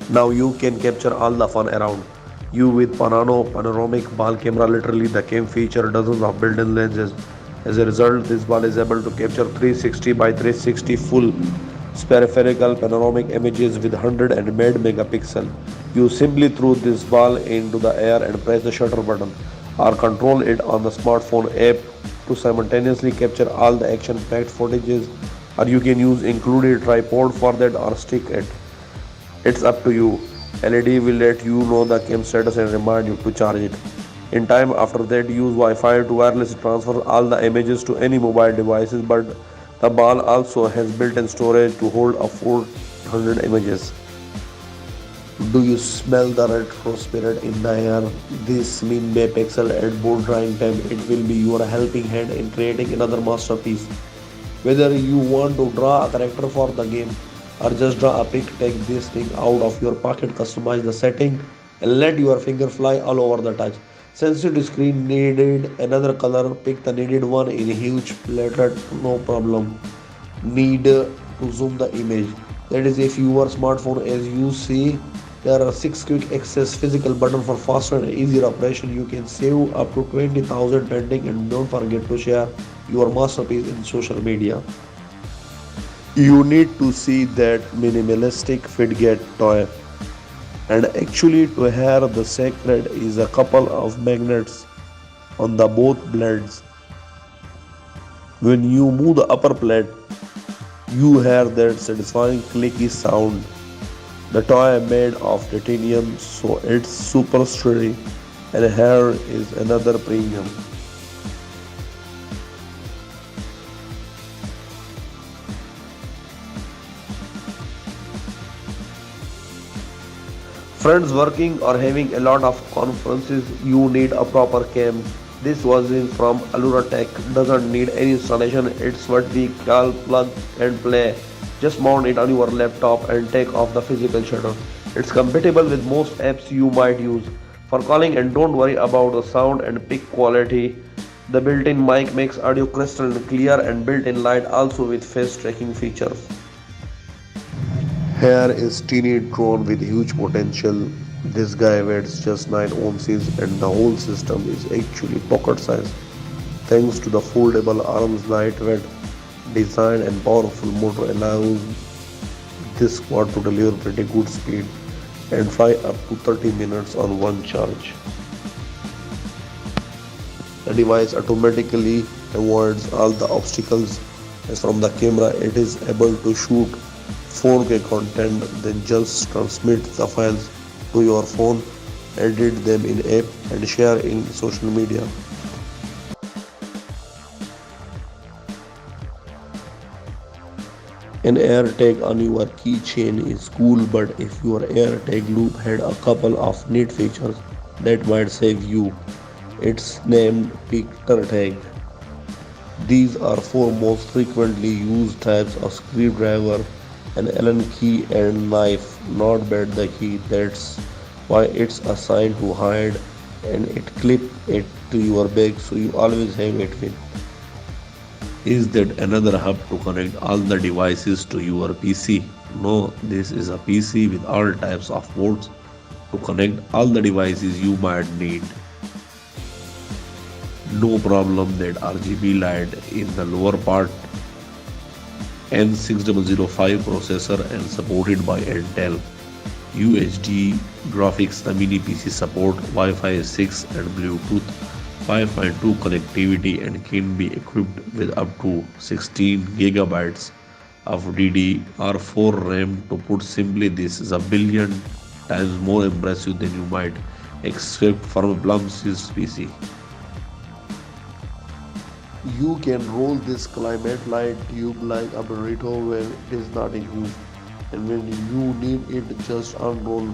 Now you can capture all the fun around you with panoramic ball camera. Literally, the cam feature dozens of built-in lenses. As a result, this ball is able to capture 360 by 360 full spherical panoramic images with 100 and made megapixel. You simply throw this ball into the air and press the shutter button or control it on the smartphone app to simultaneously capture all the action-packed footages, or you can use included tripod for that or stick it. It's up to you. LED will let you know the cam status and remind you to charge it. In time after that, use Wi-Fi to wirelessly transfer all the images to any mobile devices, but the ball also has built-in storage to hold a 400 images. Do you smell the retro spirit in the air? This mean pixel at board drying time. It will be your helping hand in creating another masterpiece. Whether you want to draw a character for the game or just draw a pic, take this thing out of your pocket, customize the setting, and let your finger fly all over the touch. Sensitive screen needed another color, pick the needed one in huge letter, no problem. Need to zoom the image. That is, if your smartphone, as you see, there are 6 quick access physical button for faster and easier operation. You can save up to 20,000 pending, and don't forget to share your masterpiece in social media. You need to see that minimalistic fidget toy. And actually, to hear the secret is a couple of magnets on the both blades. When you move the upper plate, you hear that satisfying clicky sound. The toy made of titanium, so it's super sturdy, and here is another premium. Friends working or having a lot of conferences, you need a proper cam. This was in from Allura Tech. Doesn't need any installation. It's what we call plug and play. Just mount it on your laptop and take off the physical shutter. It's compatible with most apps you might use for calling, and don't worry about the sound and pic quality. The built-in mic makes audio crystal clear, and built-in light also with face tracking features. Here is teeny drone with huge potential. This guy weighs just 9 ounces and the whole system is actually pocket size. Thanks to the foldable arms, lightweight design and powerful motor allows this quad to deliver pretty good speed and fly up to 30 minutes on one charge. The device automatically avoids all the obstacles as from the camera it is able to shoot 4K content, then just transmit the files to your phone, edit them in app and share in social media. An AirTag on your keychain is cool, but if your AirTag loop had a couple of neat features that might save you. It's named Peter Tag. These are four most frequently used types of screwdriver: an Allen key and knife. Not bad the key, that's why it's assigned to hide, and it clip it to your bag so you always have it with. Is that another hub to connect all the devices to your PC? No, this is a PC with all types of ports to connect all the devices you might need. No problem that RGB light in the lower part, N6005 processor and supported by Intel. UHD graphics, the mini PC support Wi-Fi 6 and Bluetooth 5.2 connectivity and can be equipped with up to 16 gigabytes of DDR4 RAM. To put simply, this is a billion times more impressive than you might expect from a Plumsys PC. You can roll this climate light tube like a burrito when it is not in use, and when you need it, just unroll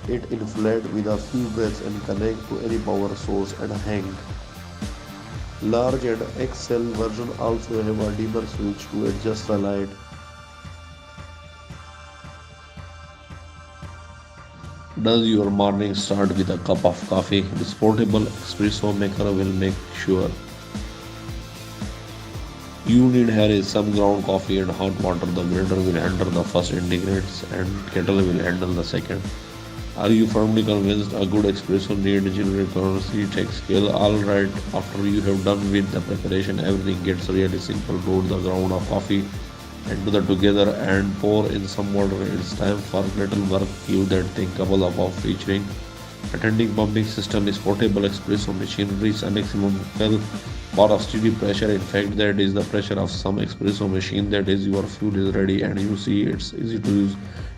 it in flat with a few breaths and connect to any power source and hang. Large and XL version also have a dimmer switch to adjust the light. Does your morning start with a cup of coffee? This portable espresso maker will make sure You need here is some ground coffee and hot water. The blender will handle the first ingredients and kettle will handle the second. Are you firmly convinced a good espresso need generate currency takes skill? Alright, after you have done with the preparation, everything gets really simple. Roll the ground of coffee and do that together and pour in some water. It's time for little work. Give that thing couple of featuring. Attending pumping system is portable espresso machine reach a maximum well for a steady pressure. In fact, that is the pressure of some espresso machine. That is your fuel is ready and you see it's easy to use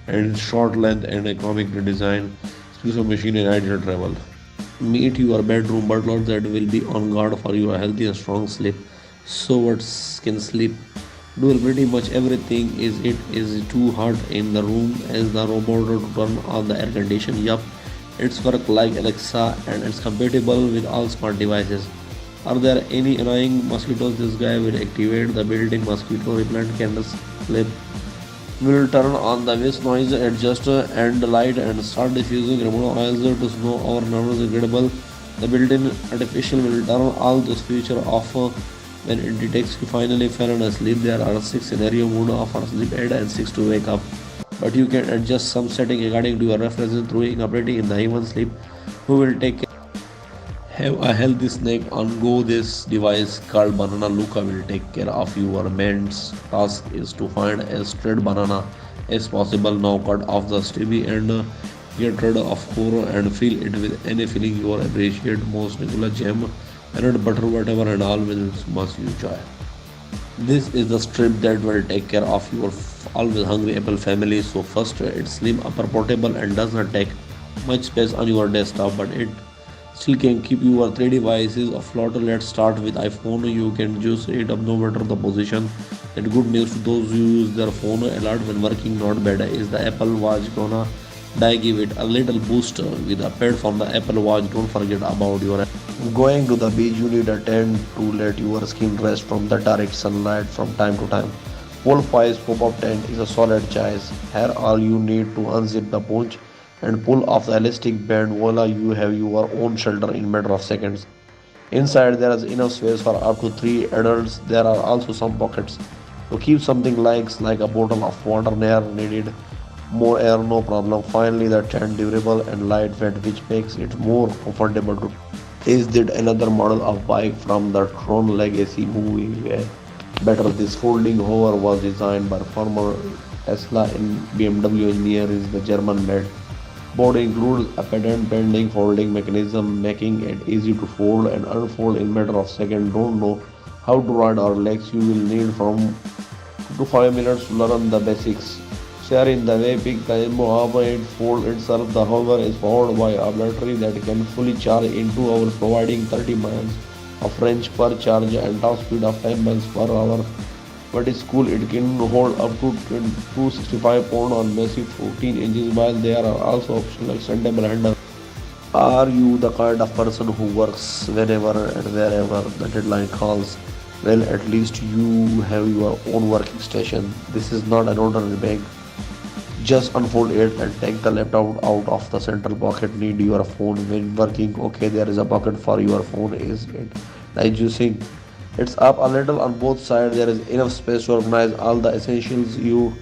and short length and economically designed espresso machine in ideal travel. Meet your bedroom butler that will be on guard for your healthy and strong sleep. So what can sleep do pretty much everything. Is it is too hot in the room as the robot to turn on the air condition? Yup, it's work like Alexa and it's compatible with all smart devices. Are there any annoying mosquitoes? This guy will activate the built-in mosquito repellent candle slip. Will turn on the whisk noise adjuster and the light and start diffusing remote oils to snow our nervous incredible. The built-in artificial will turn all those features off when it detects you finally fallen asleep. There are six scenario mode for sleep aid and six to wake up. But you can adjust some setting according to your preferences through operating in the even sleep. Who will take have a healthy snack on go. This device called Banana Luca will take care of your man's task is to find as straight banana as possible. Now cut off the stubby and get rid of core and fill it with any filling you appreciate most. Regular jam, peanut butter, whatever and all will must you enjoy. This is the strip that will take care of your always hungry Apple family. So first, it's slim, upper portable, and does not take much space on your desktop, but it still can keep your three devices afloat. Let's start with iPhone. You can just it up no matter the position. And good news to those who use their phone alert when working. Not bad is the Apple Watch gonna die. Give it a little boost with a pad from the Apple Watch. Don't forget about your going to the beach. You need a tent to let your skin rest from the direct sunlight from time to time. Full Pies pop-up tent is a solid choice. Here all you need to unzip the pouch and pull off the elastic band. Voila, you have your own shelter in matter of seconds. Inside there is enough space for up to 3 adults. There are also some pockets to keep something like a bottle of water near needed. More air, no problem. Finally, the tent durable and lightweight, which makes it more comfortable to. Is did another model of bike from the Tron Legacy movie where better this folding hover was designed by former Tesla and BMW engineer is the German made. Board includes a patent pending folding mechanism making it easy to fold and unfold in matter of seconds. Don't know how to ride or legs? You will need from 2 to 5 minutes to learn the basics. Share in the way peak time of it fold itself. The hover is powered by a battery that can fully charge in 2 hours, providing 30 miles of range per charge and top speed of 10 miles per hour. But it's cool, it can hold up to 265 pounds on massive 14 inches, while there are also optional extendable handles. Are you the kind of person who works whenever and wherever the deadline calls? Well, at least you have your own working station. This is not an ordinary bag. Just unfold it and take the laptop out of the central pocket. Need your phone when working? Okay, there is a pocket for your phone. Is it like using? It's up a little on both sides. There is enough space to organize all the essentials you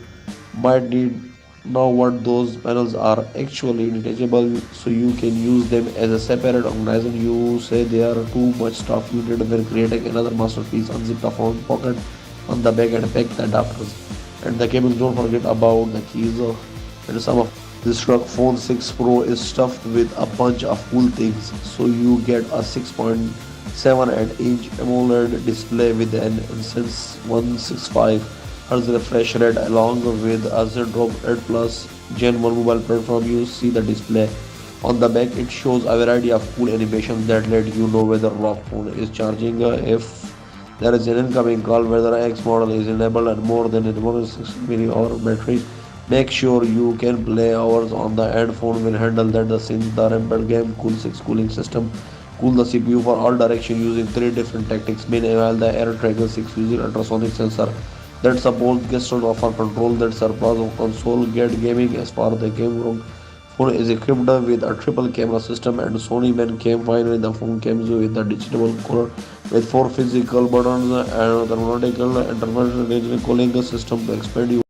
might need. Now, what those panels are actually detachable, so you can use them as a separate organizer. You say there are too much stuff you did when creating another masterpiece. Unzip the phone pocket on the back and pack the adapters and the cables. Don't forget about the keys and some of this truck. Phone 6 Pro is stuffed with a bunch of cool things. So you get a 6.7-inch AMOLED display with an Incense 165 Hz refresh rate along with a ZenDrop 8 Plus Gen 1 mobile platform. You see the display on the back. It shows a variety of cool animations that let you know whether lock phone is charging, if there is an incoming call, whether X model is enabled, and more than a 160 mAh battery. Make sure you can play hours on the end. Phone will handle that. The sync the rampant game Cool 6 cooling system. Cool the CPU for all direction using 3 different tactics. Meanwhile, the AirTrigger 6 using ultrasonic sensor that supports gesture offer control that surpass of console. Get gaming as far the game room phone is equipped with a triple camera system, and Sony when came finally the phone comes with a digital color with four physical buttons and a thermodynamical intermittent cooling system to expand